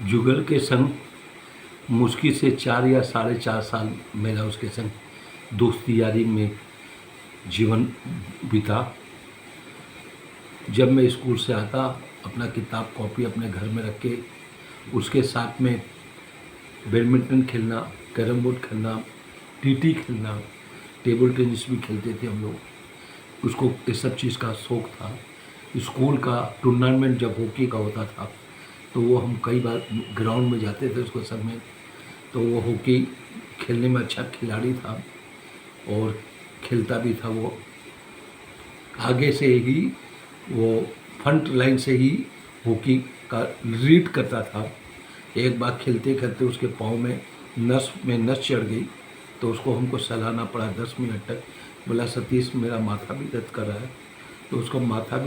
जुगल के संग मुश्किल से 4 या साढ़े 4 साल मेरा उसके संग दोस्ती यारी में जीवन बीता। जब मैं स्कूल से आता, अपना किताब कॉपी अपने घर में रख के उसके साथ में बैडमिंटन खेलना, कैरम बोर्ड खेलना, टीटी खेलना, टेबल टेनिस भी खेलते थे हम लोग। उसको ये सब चीज़ का शौक़ था। स्कूल का टूर्नामेंट जब हॉकी का होता था तो वो हम कई बार ग्राउंड में जाते थे उसको सब में। तो वो हॉकी खेलने में अच्छा खिलाड़ी था और खेलता भी था। वो आगे से ही वो फ्रंट लाइन से ही हॉकी का लीड करता था। एक बार खेलते खेलते उसके पाँव में नस चढ़ गई तो उसको हमको सहलाना पड़ा 10 मिनट तक। बोला, सतीश मेरा माथा भी दर्द कर रहा है। तो उसको माथा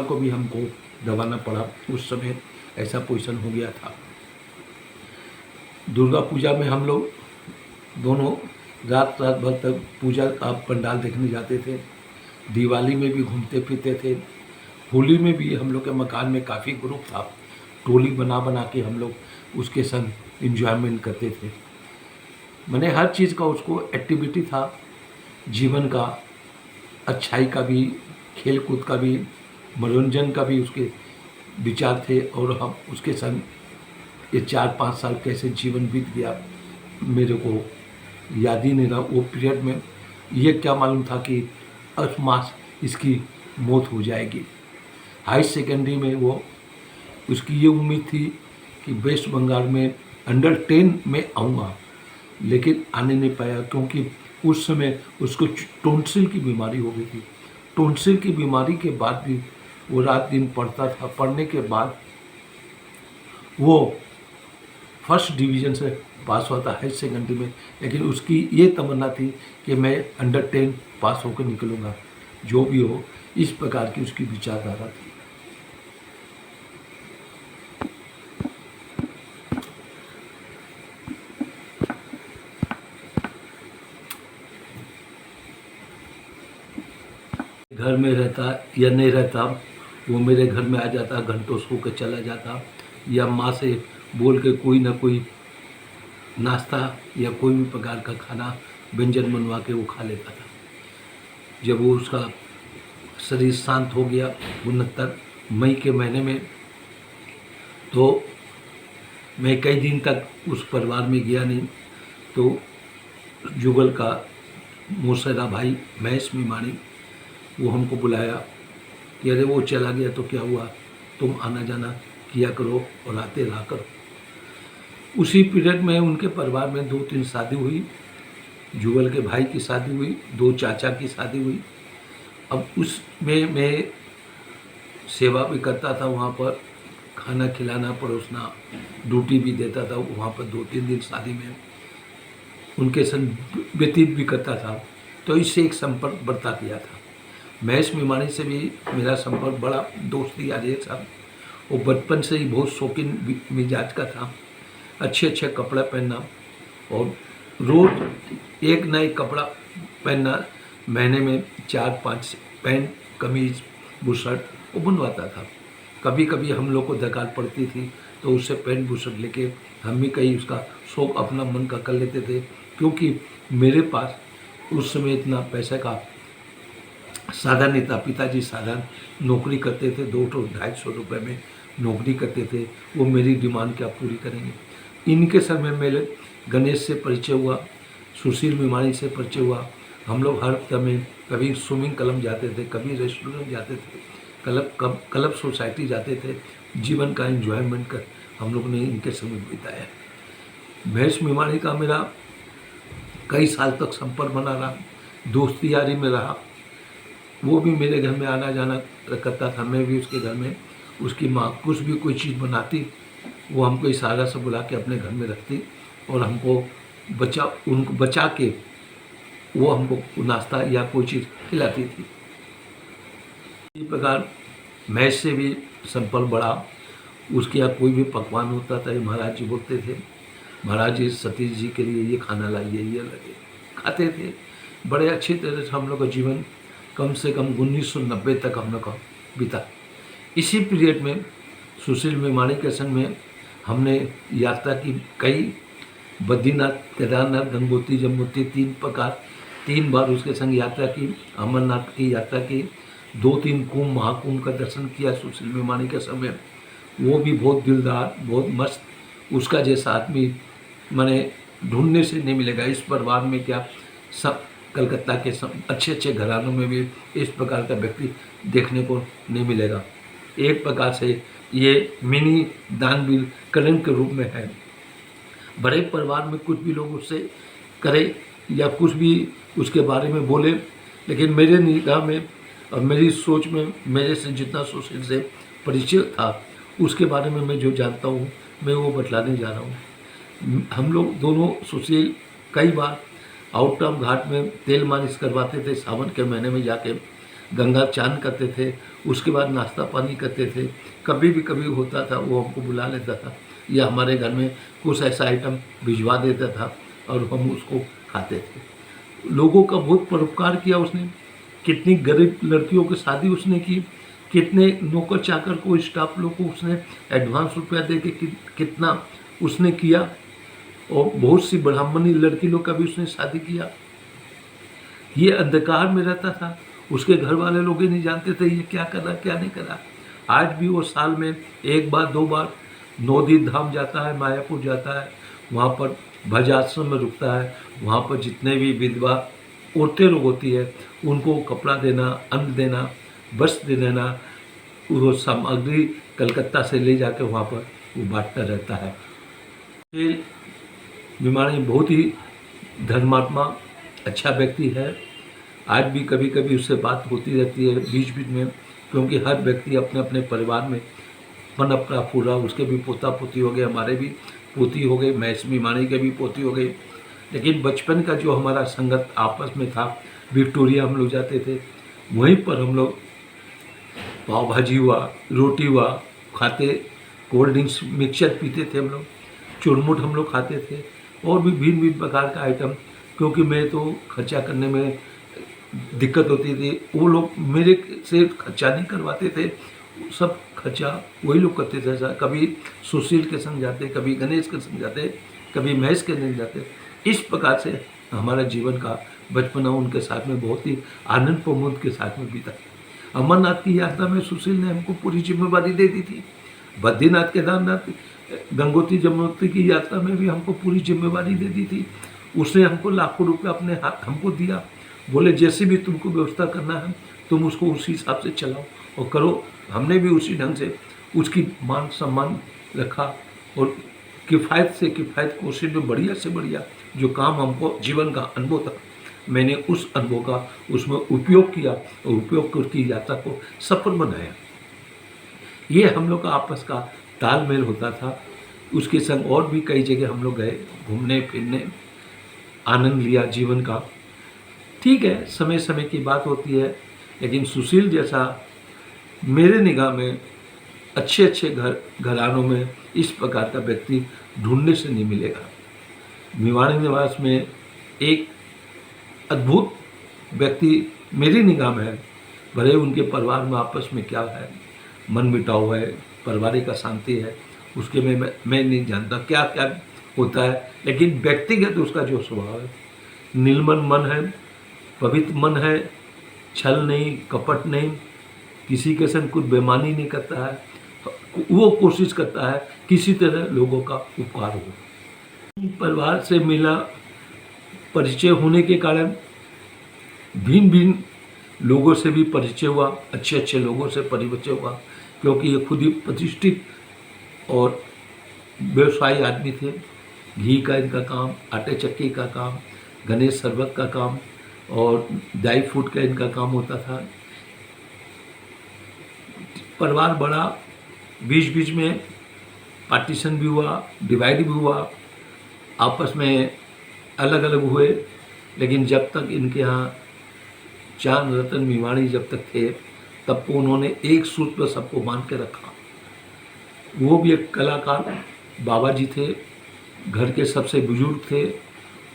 को भी हमको दबाना पड़ा। उस समय ऐसा पोजीशन हो गया था। दुर्गा पूजा में हम लोग दोनों रात भर तक पूजा का पंडाल देखने जाते थे। दिवाली में भी घूमते फिरते थे। होली में भी हम लोग के मकान में काफ़ी ग्रुप था। टोली बना बना के हम लोग उसके संग एंजॉयमेंट करते थे। मैंने हर चीज़ का उसको एक्टिविटी था, जीवन का, अच्छाई का भी, खेल कूद का भी, मनोरंजन का भी उसके विचार थे। और हम उसके संग ये 4-5 साल कैसे जीवन बीत गया मेरे को याद ही नहीं रहा। वो पीरियड में ये क्या मालूम था कि मास इसकी मौत हो जाएगी। हाई सेकेंडरी में वो उसकी ये उम्मीद थी कि वेस्ट बंगाल में अंडर 10 में आऊँगा, लेकिन आने नहीं पाया क्योंकि उस समय उसको टॉन्सिल की बीमारी हो गई थी। टॉन्सिल की बीमारी के बाद भी वो रात दिन पढ़ता था। पढ़ने के बाद वो फर्स्ट डिवीज़न से पास हुआ था हाई सेकेंडरी में, लेकिन उसकी ये तमन्ना थी कि मैं अंडर 10 पास होकर निकलूँगा, जो भी हो। इस प्रकार की उसकी विचारधारा थी। घर में रहता या नहीं रहता, वो मेरे घर में आ जाता, घंटों सो के चला जाता, या माँ से बोल के कोई ना कोई नाश्ता या कोई भी प्रकार का खाना व्यंजन बनवा के वो खा लेता था। जब वो उसका शरीर शांत हो गया 69 मई के महीने में, तो मैं कई दिन तक उस परिवार में गया नहीं। तो जुगल का मौसेरा भाई महेश मीमाणी, वो हमको बुलाया कि अरे वो चला गया तो क्या हुआ, तुम आना जाना किया करो और आते रहा करो। उसी पीरियड में उनके परिवार में 2-3 शादी हुई। जुगल के भाई की शादी हुई, 2 चाचा की शादी हुई। अब उसमें मैं सेवा भी करता था, वहाँ पर खाना खिलाना परोसना, ड्यूटी भी देता था वहाँ पर। 2-3 दिन शादी में उनके संग व्यतीत भी करता था। तो इससे एक संपर्क बढ़ता गया था। महेश मीमाणी से भी मेरा संपर्क बड़ा दोस्ती यारी था। वो बचपन से ही बहुत शौकीन मिजाज का था। अच्छे अच्छे कपड़ा पहनना और रोज़ एक नए कपड़ा पहनना। महीने में 4-5 पैंट कमीज बुशर्ट वो बनवाता था। कभी कभी हम लोग को दरकार पड़ती थी तो उससे पैंट बुशर्ट लेके हम भी कहीं उसका शौक़ अपना मन का कर लेते थे, क्योंकि मेरे पास उस समय इतना पैसे का साधन नहीं था। पिताजी साधन नौकरी करते थे, 200-250 रुपये में नौकरी करते थे। वो मेरी डिमांड क्या पूरी करेंगे। इनके समय मेरे गणेश से परिचय हुआ, सुशील मीमाणी से परिचय हुआ। हम लोग हर समय कभी स्विमिंग क्लब जाते थे, कभी रेस्टोरेंट जाते थे, क्लब सोसाइटी जाते थे। जीवन का एंजॉयमेंट कर हम लोग ने इनके समय बिताया। महेश मीमाणी का मेरा कई साल तक संपर्क बना रहा, दोस्ती यारी में रहा। वो भी मेरे घर में आना जाना करता था, मैं भी उसके घर में। उसकी माँ कुछ भी कोई चीज़ बनाती, वो हमको इशारा से बुला के अपने घर में रखती और हमको उनको बचा के वो हमको नाश्ता या कोई चीज़ खिलाती थी। इसी प्रकार महेश से भी संपर्क बढ़ा। उसके यहाँ कोई भी पकवान होता था, महाराज जी बोलते थे, महाराज जी सतीश जी के लिए ये खाना लाइए, ये लगे खाते थे। बड़े अच्छी तरह से हम लोग का जीवन कम से कम 1990 तक हम लोग का बीता। इसी पीरियड में सुशील मेमाणी के संग में हमने यात्रा की, कई बद्रीनाथ, केदारनाथ, गंगोत्री, जमुनोत्री, 3 बार उसके संग यात्रा की, अमरनाथ की यात्रा की, 2-3 कुंभ, महाकुंभ का दर्शन किया सुशील मेमाणी के समय। वो भी बहुत दिलदार, बहुत मस्त, उसका जैसा आदमी मैंने ढूंढने से नहीं मिलेगा। इस परिवार में क्या, सब कलकत्ता के सब अच्छे अच्छे घरानों में भी इस प्रकार का व्यक्ति देखने को नहीं मिलेगा। एक प्रकार से ये मिनी दानवीर करण के रूप में है। बड़े परिवार में कुछ भी लोग उससे करे या कुछ भी उसके बारे में बोले, लेकिन मेरे निगाह में और मेरी सोच में, मेरे से जितना सुशील से परिचय था उसके बारे में मैं जो जानता हूँ मैं वो बतलाने जा रहा हूँ। हम लोग दोनों, सुशील कई बार आउटराम घाट में तेल मालिश करवाते थे, सावन के महीने में जाके गंगा चांद करते थे, उसके बाद नाश्ता पानी करते थे। कभी भी कभी होता था वो हमको बुला लेता था या हमारे घर में कुछ ऐसा आइटम भिजवा देता था और हम उसको खाते थे। लोगों का बहुत परोपकार किया उसने, कितनी गरीब लड़कियों की शादी उसने की, कितने नौकर चाकर को, स्टाफ लोग को उसने एडवांस रुपया दे के कितना उसने किया, और बहुत सी ब्राह्मणी लड़की लोग का भी उसने शादी किया। ये अंधकार में रहता था, उसके घर वाले लोग ही नहीं जानते थे ये क्या कर रहा क्या नहीं कर रहा। आज भी वो साल में 1 बार 2 बार नौदीप धाम जाता है, मायापुर जाता है, वहाँ पर भज आश्रम में रुकता है। वहाँ पर जितने भी विधवा औरतें लोग होती है उनको कपड़ा देना, अन्न देना, वस्त्र दे देना, वो सामग्री कलकत्ता से ले जाके वहाँ पर वो बांटता रहता है। सुशील मेमाणी बहुत ही धर्मात्मा, अच्छा व्यक्ति है। आज भी कभी कभी उससे बात होती रहती है बीच बीच में, क्योंकि हर व्यक्ति अपने अपने परिवार में पनपरा फूला। उसके भी पोता पोती हो गए, हमारे भी पोती हो गई, महेश मेमाणी के भी पोती हो गई। लेकिन बचपन का जो हमारा संगत आपस में था, विक्टोरिया हम लोग जाते थे, वहीं पर हम लोग पाव भाजी हुआ, रोटी हुआ खाते, कोल्ड ड्रिंक्स मिक्सचर पीते थे, हम लोग चुरमुट हम लोग खाते थे, और भी भिन्न भिन्न प्रकार का आइटम। क्योंकि मैं तो खर्चा करने में दिक्कत होती थी, वो लोग मेरे से खर्चा नहीं करवाते थे, सब खर्चा वही लोग करते थे। कभी सुशील के संग जाते, कभी गणेश के संग जाते, कभी महेश के संग जाते। इस प्रकार से हमारा जीवन का बचपना उनके साथ में बहुत ही आनंद प्रमोद के साथ में बीता। अमरनाथ की यात्रा में सुशील ने हमको पूरी जिम्मेवारी दे दी थी। बद्रीनाथ, केदारनाथ, गंगोत्री, जमुनोत्री की यात्रा में भी हमको पूरी जिम्मेवारी दे दी थी। उसने हमको लाखों रुपये अपने हाथ हमको दिया, बोले जैसे भी तुमको व्यवस्था करना है तुम उसको उसी हिसाब से चलाओ और करो। हमने भी उसी ढंग से उसकी मान सम्मान रखा, और किफ़ायत से किफ़ायत कोशिश में बढ़िया से बढ़िया जो काम हमको जीवन का अनुभव था, मैंने उस अनुभव का उसमें उपयोग किया और उपयोग करके यात्रा को सफल बनाया। ये हम लोग का आपस का तालमेल होता था। उसके संग और भी कई जगह हम लोग गए घूमने फिरने, आनंद लिया जीवन का। ठीक है, समय समय की बात होती है, लेकिन सुशील जैसा मेरे निगाह में अच्छे अच्छे घरानों में इस प्रकार का व्यक्ति ढूंढने से नहीं मिलेगा। मेवाड़ी निवास में एक अद्भुत व्यक्ति मेरी निगाह में है। भले उनके परिवार में आपस में क्या है, मन मिटाव है, पारिवारिक अशांति है, उसके में मैं नहीं जानता क्या क्या होता है, लेकिन व्यक्तिगत उसका जो स्वभाव है, निर्मल मन है, पवित्र मन है, छल नहीं, कपट नहीं, किसी के संग कुछ बेईमानी नहीं करता है, वो कोशिश करता है किसी तरह लोगों का उपकार हो। परिवार से मिला परिचय होने के कारण भिन्न भिन्न लोगों से भी परिचय हुआ, अच्छे अच्छे लोगों से परिचय हुआ, क्योंकि ये खुद ही प्रतिष्ठित और व्यवसायी आदमी थे। घी का इनका काम, आटे चक्की का काम, गणेश शरबत का काम और ड्राई फ्रूट का इनका काम होता था। परिवार बड़ा, बीच बीच में पार्टीशन भी हुआ, डिवाइड भी हुआ, आपस में अलग अलग हुए, लेकिन जब तक इनके यहाँ चांद रतन मेवाणी जब तक थे तब तो उन्होंने एक सूत्र पर सबको बांध के रखा। वो भी एक कलाकार बाबा जी थे, घर के सबसे बुजुर्ग थे।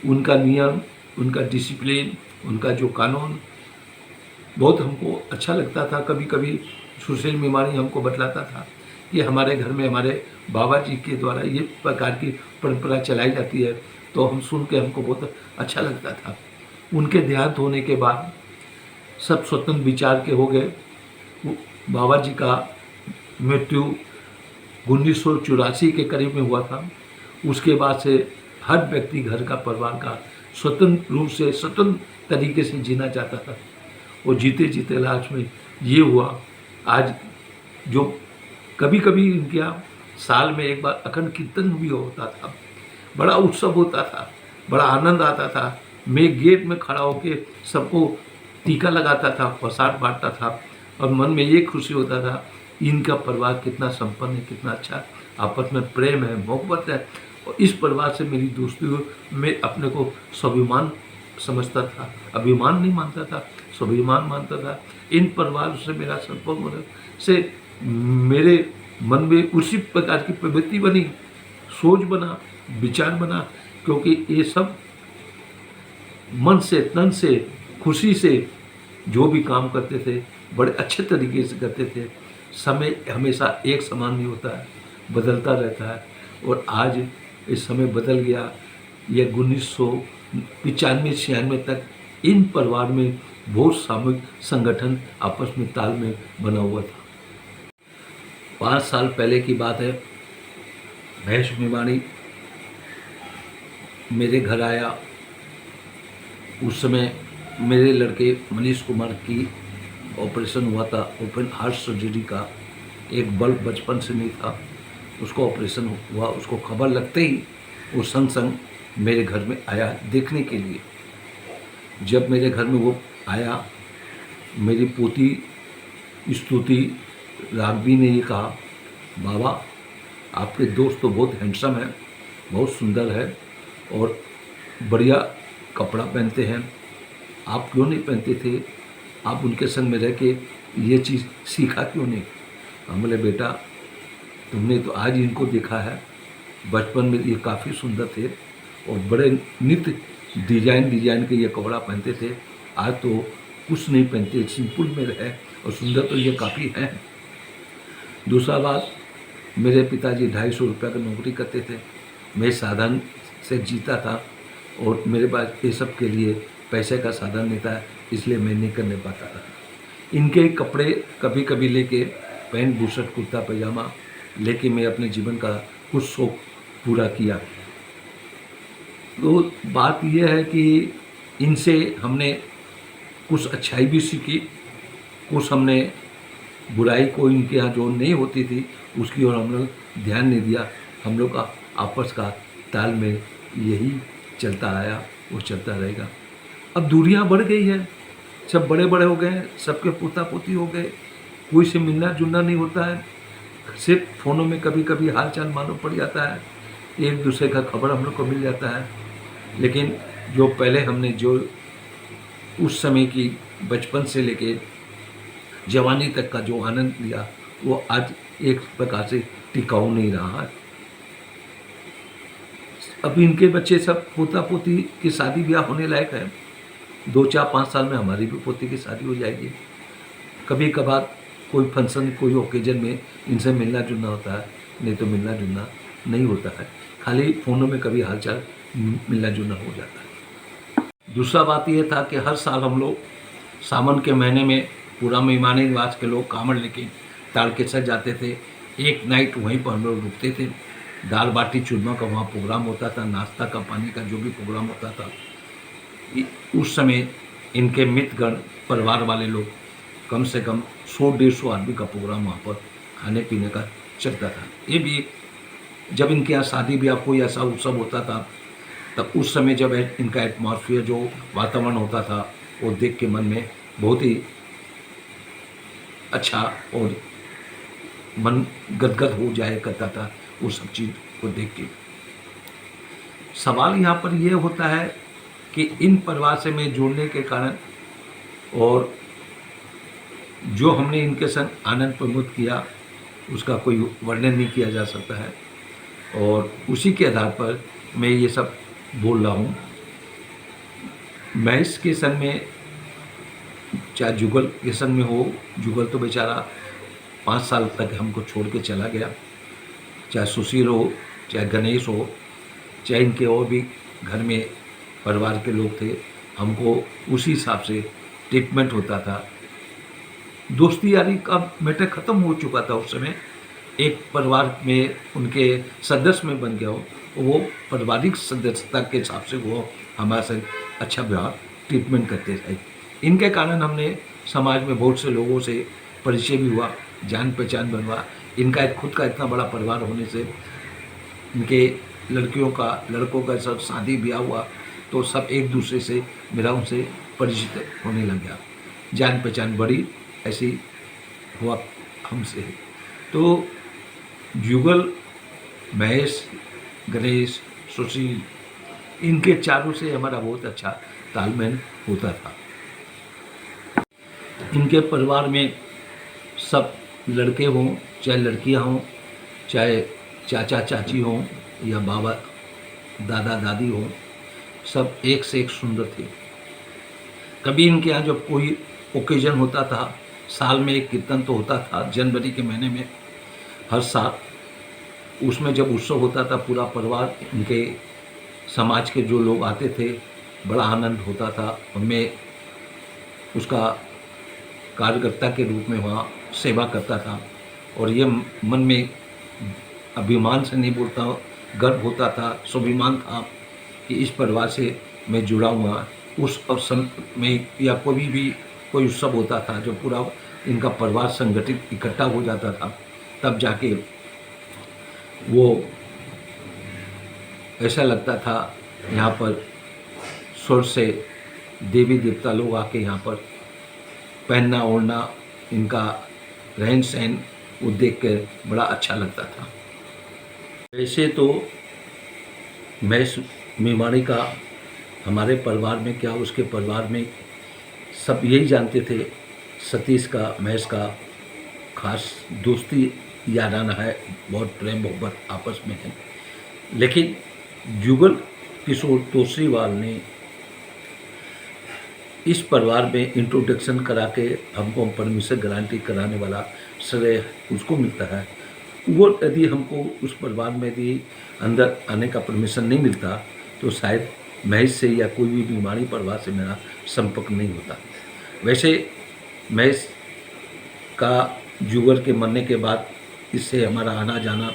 उनका नियम, उनका डिसिप्लिन, उनका जो कानून बहुत हमको अच्छा लगता था। कभी कभी सुशील मेमाणी हमको बतलाता था कि हमारे घर में हमारे बाबा जी के द्वारा ये प्रकार की परंपरा चलाई जाती है, तो हम सुन के हमको बहुत अच्छा लगता था। उनके देहांत होने के बाद सब स्वतंत्र विचार के हो गए। बाबा जी का मृत्यु 1984 के करीब में हुआ था। उसके बाद से हर व्यक्ति घर का परिवार का स्वतंत्र रूप से स्वतंत्र तरीके से जीना चाहता था, और जीते जीते लास्ट में ये हुआ। आज जो कभी कभी इनके यहाँ साल में एक बार अखंड कीर्तन भी होता था, बड़ा उत्सव होता था, बड़ा आनंद आता था। मैं गेट में खड़ा होकर सबको टीका लगाता था, प्रसाद बांटता था, और मन में ये खुशी होता था इनका परिवार कितना संपन्न है, कितना अच्छा, आपस में प्रेम है, मोहब्बत है। और इस परिवार से मेरी दोस्ती में अपने को स्वाभिमान समझता था, अभिमान नहीं मानता था, स्वाभिमान मानता था। इन परिवार से मेरा संपर्क होने से मेरे मन में उसी प्रकार की प्रवृत्ति बनी, सोच बना, विचार बना, क्योंकि ये सब मन से तन से खुशी से जो भी काम करते थे बड़े अच्छे तरीके से करते थे। समय हमेशा एक समान नहीं होता है, बदलता रहता है, और आज इस समय बदल गया। ये 1995-96 तक इन परिवार में बहुत सामूहिक संगठन आपस में तालमेल बना हुआ था। 5 साल पहले की बात है, महेश मेवाणी मेरे घर आया। उस समय मेरे लड़के मनीष कुमार की ऑपरेशन हुआ था, ओपन हार्ट सर्जरी का। एक बल्ब बचपन से नहीं था, उसको ऑपरेशन हुआ। उसको खबर लगते ही वो संग संग मेरे घर में आया देखने के लिए। जब मेरे घर में वो आया, मेरी पोती स्तुति राघवी ने ये कहा, बाबा आपके दोस्त तो बहुत हैंडसम है, बहुत सुंदर है, और बढ़िया कपड़ा पहनते हैं, आप क्यों नहीं पहनते थे? आप उनके संग में रह के ये चीज़ सीखा क्यों नहीं? हम बोले, बेटा तुमने तो आज इनको देखा है, बचपन में ये काफ़ी सुंदर थे और बड़े नित्य डिजाइन के ये कपड़ा पहनते थे। आज तो कुछ नहीं पहनते, सिंपल में रहे, और सुंदर तो ये काफ़ी हैं। दूसरा बात, मेरे पिताजी 250 रुपये का नौकरी करते थे, मैं साधन से जीता था, और मेरे पास ये सब के लिए पैसे का साधन नहीं था, इसलिए मैं नहीं करने पाता था। इनके कपड़े कभी कभी लेके पैंट बुशर्ट कुर्ता पैजामा लेके मैं अपने जीवन का कुछ शौक पूरा किया। तो बात यह है कि इनसे हमने कुछ अच्छाई भी सीखी, कुछ हमने बुराई को इनके यहाँ जो नहीं होती थी उसकी ओर हम लोग ध्यान नहीं दिया। हम लोग का आपस का तालमेल यही चलता आया और चलता रहेगा। अब दूरियां बढ़ गई है, सब बड़े बड़े हो गए हैं, सबके पोता पोती हो गए, कोई से मिलना जुलना नहीं होता है। सिर्फ फ़ोनों में कभी कभी हाल चाल मालूम पड़ जाता है, एक दूसरे का खबर हम लोग को मिल जाता है। लेकिन जो पहले हमने जो उस समय की बचपन से लेके जवानी तक का जो आनंद लिया, वो आज एक प्रकार से टिकाऊ नहीं रहा है। अब इनके बच्चे सब पोता पोती की शादी ब्याह होने लायक है। 2, 4, 5 साल में हमारी भी पोती की शादी हो जाएगी। कभी कभार कोई फंक्शन, कोई ओकेजन में इनसे मिलना जुलना होता है, नहीं तो मिलना जुलना नहीं होता है। खाली फ़ोनों में कभी हालचाल मिलना जुलना हो जाता है। दूसरा बात यह था कि हर साल हम लोग सावन के महीने में पूरा मेहमानी निवास के लोग कांवड़ लेके तारकेसर जाते थे। एक नाइट वहीं पर हम लोग रुकते थे। दाल बाटी चूरमा का वहाँ प्रोग्राम होता था, नाश्ता का, पानी का जो भी प्रोग्राम होता था। उस समय इनके मित्रगण, परिवार वाले लोग, कम से कम 100-150 आदमी का प्रोग्राम वहाँ पर खाने पीने का चलता था। ये भी जब इनके यहाँ शादी ब्याह कोई ऐसा उत्सव होता था, तब उस समय जब इनका एटमॉस्फेयर जो वातावरण होता था वो देख के मन में बहुत ही अच्छा और मन गदगद हो जाया करता था वो सब चीज़ को देख के। सवाल यहाँ पर यह होता है कि इन परिवार से मैं जुड़ने के कारण और जो हमने इनके संग आनंद प्रमोद किया उसका कोई वर्णन नहीं किया जा सकता है, और उसी के आधार पर मैं ये सब बोल रहा हूँ। महेश के संग में, चाहे जुगल के संग में हो, जुगल तो बेचारा 5 साल तक हमको छोड़ के चला गया। चाहे सुशील हो, चाहे गणेश हो, चाहे इनके और भी घर में परिवार के लोग थे, हमको उसी हिसाब से ट्रीटमेंट होता था। दोस्ती यारी का मैटर ख़त्म हो चुका था उस समय। एक परिवार में उनके सदस्य में बन गया हो, वो पारिवारिक सदस्यता के हिसाब से वो हमारे से अच्छा व्यवहार ट्रीटमेंट करते थे। इनके कारण हमने समाज में बहुत से लोगों से परिचय भी हुआ, जान पहचान बनवा। इनका एक खुद का इतना बड़ा परिवार होने से इनके लड़कों का सब शादी ब्याह हुआ, तो सब एक दूसरे से मेरा उनसे परिचित होने लग गया, जान पहचान बड़ी ऐसी हुआ हमसे। तो जुगल, महेश, गणेश, सुशील, इनके चारों से हमारा बहुत अच्छा तालमेल होता था। इनके परिवार में सब लड़के हों चाहे लड़कियां हों, चाहे चाचा चाची हों या बाबा दादा दादी हों, सब एक से एक सुंदर थे। कभी इनके यहाँ जब कोई ओकेजन होता था, साल में एक कीर्तन तो होता था जनवरी के महीने में हर साल। उसमें जब उत्सव होता था, पूरा परिवार, इनके समाज के जो लोग आते थे, बड़ा आनंद होता था। और मैं उसका कार्यकर्ता के रूप में वहाँ सेवा करता था। और ये मन में अभिमान से नहीं बोलता, गर्व होता था, स्वाभिमान था कि इस परिवार से मैं जुड़ा हुआ। उस अवसर में या कोई उत्सव होता था, जो पूरा इनका परिवार संगठित इकट्ठा हो जाता था, तब जाके वो ऐसा लगता था यहाँ पर स्वर्ग से देवी देवता लोग आके यहाँ पर पहनना ओढ़ना, इनका रहन सहन वो देख कर बड़ा अच्छा लगता था। वैसे तो महेश मेवाड़ी का हमारे परिवार में क्या, उसके परिवार में सब यही जानते थे, सतीश का, महेश का खास दोस्ती याराना है, बहुत प्रेम मोहब्बत आपस में है। लेकिन जुगल किशोर तोसरीवाल ने इस परिवार में इंट्रोडक्शन करा के हमको परमिशन गारंटी कराने वाला श्रेय उसको मिलता है। वो यदि हमको उस परिवार में यदि अंदर आने का परमिशन नहीं मिलता, तो शायद महेश से या कोई भी बीमारी परिवार से मेरा संपर्क नहीं होता। वैसे महेश का जुगल के मरने के बाद इससे हमारा आना जाना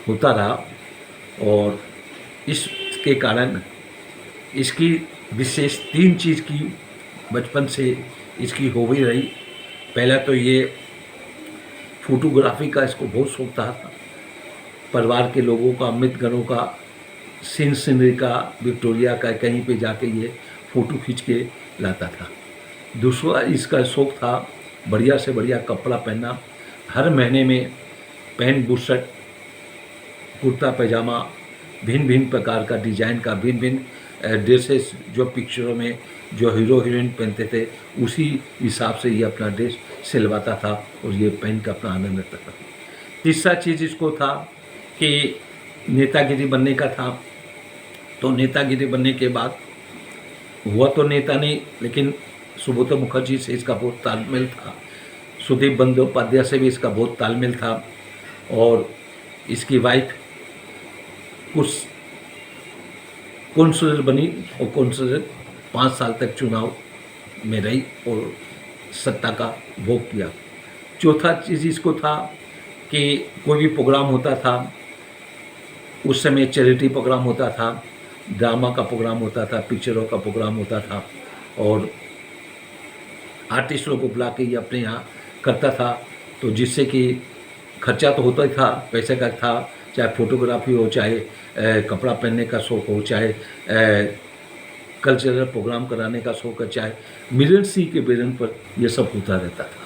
होता रहा, और इसके कारण इसकी विशेष 3 चीज़ की बचपन से इसकी हो भी रही। पहला तो ये फोटोग्राफी का इसको बहुत शौक था। परिवार के लोगों का, मित्रगणों का, सीनरी का, विक्टोरिया का, कहीं पे जाके ये फ़ोटो खींच के लाता था। दूसरा इसका शौक था बढ़िया से बढ़िया कपड़ा पहनना। हर महीने में पैंट बुशर्ट, कुर्ता पैजामा, भिन्न भिन्न प्रकार का डिजाइन का, भिन्न भिन्न ड्रेसेस जो पिक्चरों में जो हीरो हीरोइन पहनते थे, उसी हिसाब से ये अपना ड्रेस सिलवाता था और ये पहन कर अपना आनंद लेता था। तीसरा चीज़ इसको था कि नेतागिरी बनने का था। तो नेतागिरी बनने के बाद हुआ तो नेता नहीं, लेकिन सुब्रत मुखर्जी से इसका बहुत तालमेल था, सुदीप बंदोपाध्याय से भी इसका बहुत तालमेल था। और इसकी वाइफ कुछ काउंसलर बनी और काउंसलर 5 साल तक चुनाव में रही और सत्ता का भोग किया। चौथा चीज़ इसको था कि कोई भी प्रोग्राम होता था, उस समय चैरिटी प्रोग्राम होता था, ड्रामा का प्रोग्राम होता था, पिक्चरों का प्रोग्राम होता था, और आर्टिस्टों को बुला के ये अपने यहाँ करता था। तो जिससे कि खर्चा तो होता ही था, पैसे का था, चाहे फोटोग्राफी हो, चाहे कपड़ा पहनने का शौक़ हो, चाहे कल्चरल प्रोग्राम कराने का शौक़ है, चाहे मिलन सी के बेरन पर यह सब होता रहता था।